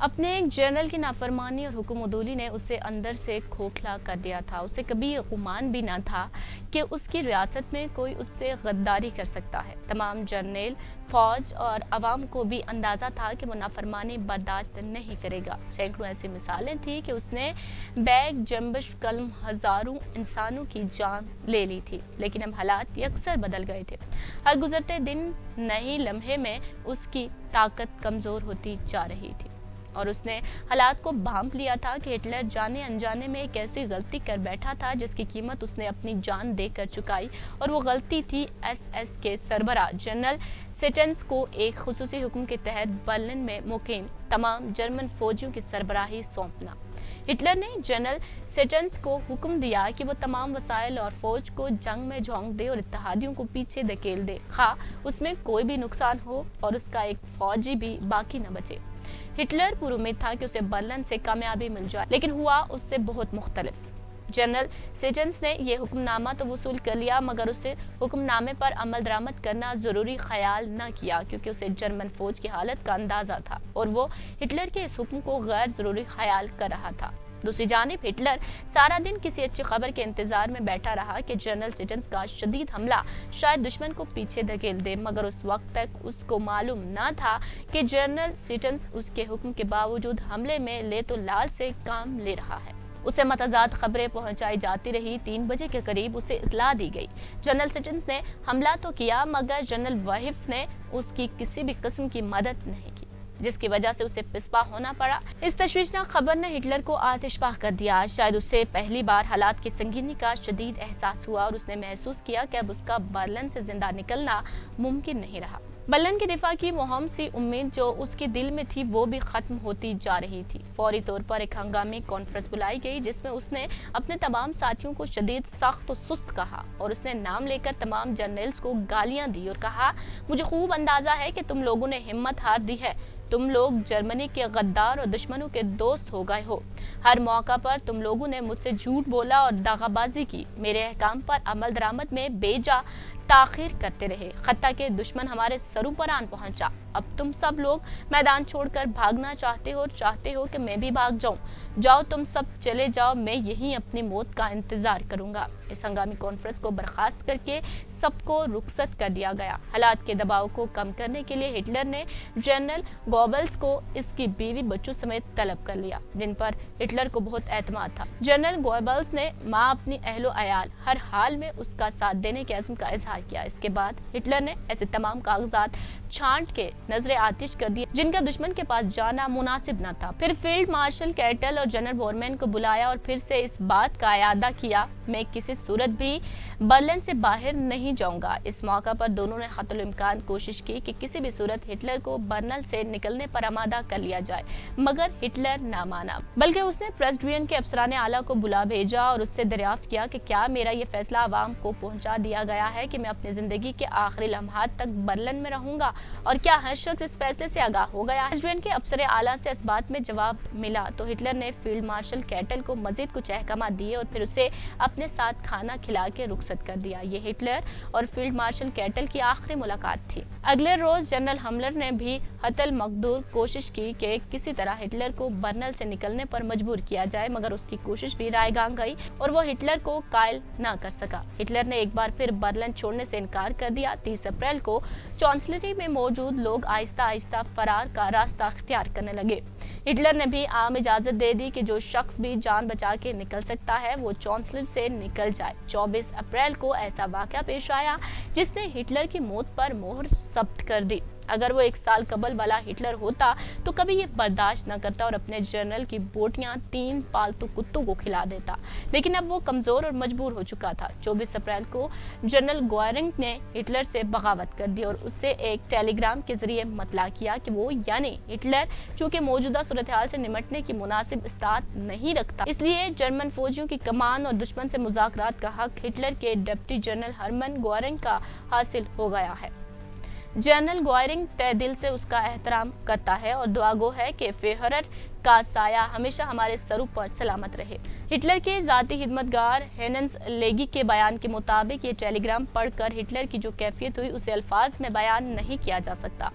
अपने एक जनरल की नाफरमानी और हुक्म उदूली ने उसे अंदर से खोखला कर दिया था। उसे कभी ये गुमान भी ना था कि उसकी रियासत में कोई उससे गद्दारी कर सकता है। तमाम जनरल, फौज और अवाम को भी अंदाजा था कि वो नाफरमानी बर्दाश्त नहीं करेगा। सैकड़ों ऐसी मिसालें थी कि उसने बैग जंबिश कलम हजारों इंसानों की जान ले ली थी, लेकिन अब हालात यकसर बदल गए थे। हर गुजरते दिन नए लम्हे में उसकी ताकत कमजोर होती जा रही थी और उसने हालात को भांप लिया था कि हिटलर जाने अनजाने में एक ऐसी गलती कर बैठा था जिसकी कीमत उसने अपनी जान देकर चुकाई, और वो गलती थी एसएस के सरबराह जनरल सेटेंस को एक खुसूसी हुक्म के तहत बर्लिन में मुकीम तमाम जर्मन फौजियों की सरबराही सौंपना। हिटलर ने जनरल सेटेंस को हुक्म दिया कि वो तमाम वसाइल और फौज को जंग में झोंक दे और इत्तेहादियों को पीछे धकेल दे, खा उसमें कोई भी नुकसान हो और उसका एक फौजी भी बाकी न बचे। हिटलर पूरी उम्मीद था कि उसे बर्लिन से कामयाबी मिल जाए, लेकिन हुआ उससे बहुत मुख्तलिफ। जनरल सेटेंस ने यह हुक्मनामा तो वसूल कर लिया, मगर उसे हुक्मनामे पर अमल दरामद करना जरूरी ख्याल न किया, क्योंकि उसे जर्मन फौज की हालत का अंदाजा था और वो हिटलर के इस हुक्म को गैर जरूरी ख्याल कर रहा था। दूसरी जानिब हिटलर सारा दिन किसी अच्छी खबर के इंतजार में बैठा रहा कि जनरल सेटेंस का शदीद हमला शायद दुश्मन को पीछे धकेल दे, मगर उस वक्त तक उसको मालूम न था कि जनरल सेटेंस उसके हुक्म के बावजूद हमले में ले तो लाल से काम ले रहा है। उसे मतजाद खबरें पहुंचाई जाती रही। 3 बजे के करीब उसे इतला दी गई। जनरल सेटेंस ने हमला तो किया, मगर जनरल वाहिफ ने उसकी किसी भी किस्म की मदद नहीं की, जिसकी वजह से उसे पिस्पा होना पड़ा। इस तशवीशनाक खबर ने हिटलर को आतिशबाह कर दिया। शायद उसे पहली बार हालात की संगीनी का शदीद एहसास हुआ और उसने महसूस किया कि अब उसका बर्लिन से जिंदा निकलना मुमकिन नहीं रहा। बर्लिन की दिफा की मुहिम सी उम्मीद जो उसके दिल में थी वो भी खत्म होती जा रही थी। फौरी तौर पर एक हंगामी कॉन्फ्रेंस बुलाई गई, जिसमें उसने अपने तमाम साथियों को शदीद सख्त और सुस्त कहा और उसने नाम लेकर तमाम जनरल्स को गालियां दी और कहा, मुझे खूब अंदाजा है कि तुम लोगों ने हिम्मत हार दी है। तुम लोग जर्मनी के गद्दार और दुश्मनों के दोस्त हो गए हो। हर मौका पर तुम लोगों ने मुझसे झूठ बोला और दागाबाजी की। मेरे अहकाम पर अमल दरामद में बेजा ताखीर करते रहे, खत्ता के दुश्मन हमारे सरों पर आन पहुंचा। अब तुम सब लोग मैदान छोड़कर भागना चाहते हो कि मैं भी भाग जाऊं। जाओ, तुम सब चले जाओ, मैं यहीं अपनी मौत का इंतजार करूंगा। इस हंगामी कॉन्फ्रेंस को बर्खास्त करके सबको रुखसत कर दिया गया। हालात के दबाव को कम करने के लिए हिटलर ने जनरल गोबल्स को इसकी बीवी बच्चों समेत तलब कर लिया, जिन पर हिटलर को बहुत एतमाद था। जनरल गोबल्स ने माँ अपनी अहलो अयाल हर हाल में उसका साथ देने के अज़्म का इजहार किया। इसके बाद हिटलर ने ऐसे तमाम कागजात छांट के नजरे आतिश कर दिए जिनका दुश्मन के पास जाना मुनासिब न था। फिर फील्ड मार्शल कैटल और जनरल बोरमैन को बुलाया और फिर से इस बात का इयादा किया, मैं किसी सूरत भी बर्लिन से बाहर नहीं जाऊंगा। इस मौका पर दोनों ने हतुल इम्कान कोशिश की कि किसी भी सूरत हिटलर को बर्लिन से निकलने पर आमादा कर लिया जाए, मगर हिटलर ना माना, बल्कि उसने प्रेसिडेंट के अफसराने आला को बुला भेजा और उससे दरियाफ्त किया कि क्या मेरा ये फैसला आवाम को पहुंचा दिया गया है कि मैं अपनी जिंदगी के आखिरी लम्हात तक बर्लिन में रहूंगा, और क्या हर शख्स इस फैसले से आगाह हो गया है। प्रेसिडेंट के अफसर आला से इस बात में जवाब मिला तो हिटलर ने फील्ड मार्शल कैटल को मजीद कुछ अहकाम दिए और फिर उसे अपने साथ खाना खिला के रुखसत कर दिया। ये हिटलर और फील्ड मार्शल कैटल की आखिरी मुलाकात थी। अगले रोज जनरल हमलर ने भी हतल मकदूर कोशिश की कि किसी तरह हिटलर को बर्लिन से निकलने पर मजबूर किया जाए, मगर उसकी कोशिश भी रायगां गई और वो हिटलर को कायल न कर सका। हिटलर ने एक बार फिर बर्लिन छोड़ने से इनकार कर दिया। 30 अप्रैल को चांसलरी में मौजूद लोग आहिस्ता आहिस्ता फरार का रास्ता अख्तियार करने लगे। हिटलर ने भी आम इजाजत दे दी कि जो शख्स भी जान बचा के निकल सकता है वो चांसलर से निकल जाए। 24 अप्रैल को ऐसा वाकया पेश आया जिसने हिटलर की मौत पर मोहर जब्त कर दी। अगर वो 1 साल कबल वाला हिटलर होता तो कभी ये बर्दाश्त न करता और अपने जनरल की बोटियां 3 पालतू कुत्तों को खिला देता, लेकिन अब वो कमजोर और मजबूर हो चुका था। 24 अप्रैल को जनरल गोयरिंग ने हिटलर से बगावत कर दी और उससे एक टेलीग्राम के जरिए मतला किया कि वो यानी हिटलर चूंकि मौजूदा सूरत हाल से निमटने की मुनासिब इस्तात नहीं रखता, इसलिए जर्मन फौजियों की कमान और दुश्मन से मुज़ाकरात का हक हिटलर के डिप्टी जनरल हरमन गोयरिंग का हासिल हो गया है। जनरल गोयरिंग तय दिल से उसका एहतराम करता है और दुआ गो है कि फेहरर का साया हमेशा हमारे सरों पर सलामत रहे। हिटलर के ज़ाती खिदमतगार हेनस लेगी के बयान के मुताबिक ये टेलीग्राम पढ़कर हिटलर की जो कैफियत हुई उसे अल्फाज में बयान नहीं किया जा सकता।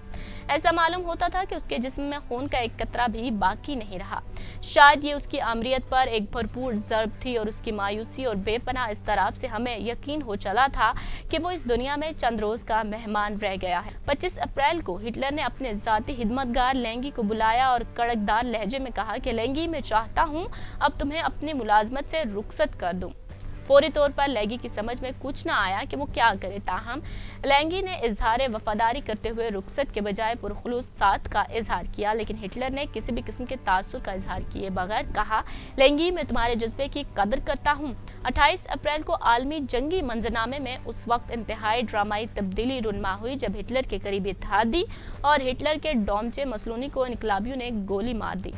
ऐसा मालूम होता था कि उसके जिस्म में खून का एक कतरा भी बाकी नहीं रहा। शायद ये उसकी आमरीत पर एक भरपूर ज़र्ब थी और उसकी मायूसी और बेपनाह इज़्तिराब से हमें यकीन हो चला था कि वो इस दुनिया में चंद रोज़ का मेहमान रह गया है। 25 अप्रैल को हिटलर ने अपने ज़ाती खिदमतगार लेंगी को बुलाया और कड़कदार लहजे में कहा कि लेंगी, मैं चाहता हूँ अब तुम्हें अपनी मुलाजमत से रुखसत कर दूँ। फौरी तौर पर लेंगी की समझ में कुछ न आया कि वो क्या करे, ताहम लेंगी ने इजहार वफादारी करते हुए रुखसत के बजाय पुरखुलूस साथ का इजहार किया, लेकिन हिटलर ने किसी भी किस्म के तासुर का इजहार किए बगैर कहा, लेंगी, मैं तुम्हारे जज्बे की कदर करता हूँ। 28 अप्रैल को आलमी जंगी मंजरनामे में उस वक्त इंतहाई ड्रामाई तब्दीली रुनमा हुई जब हिटलर के करीबी इत्तेहादी और हिटलर के डोमचे मसलूनी को इनकलाबियों ने गोली मार दी।